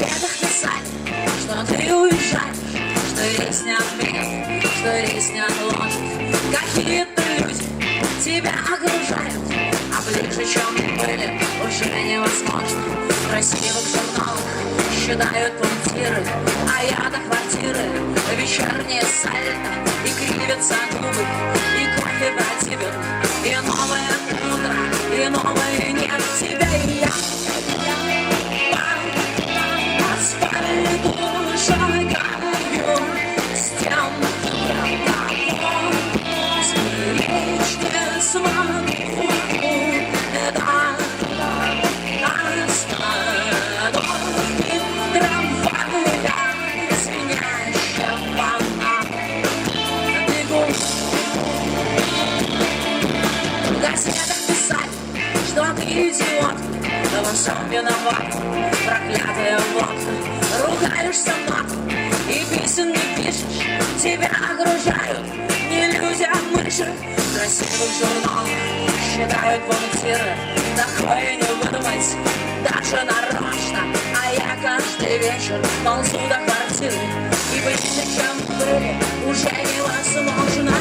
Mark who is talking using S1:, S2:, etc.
S1: газетах писали, что ты уезжаешь, что рейс не отменят, что рейс не отложат. Какие-то люди тебя окружают, а ближе, чем были, уже невозможно. В красивых журналах считают пунктиры, а я до квартиры вечернее сальто, и кривятся губы, и кофе противен, и новое утро, и новый нет тебя и я. По асфальту шагаю, стен того сберечь не смогу. Это остановки трамвая, звенящего на бегу. В газетах писали, что ты идиот, но во всем виноват проклятая водка. Ругаешься матом и песен не пишешь, тебя окружают не люди, а мыши. В красивых журналах считают пунктиры, такое не выдумать даже нарочно. А я каждый вечер ползу до квартиры, и ближе, чем были, уже невозможно.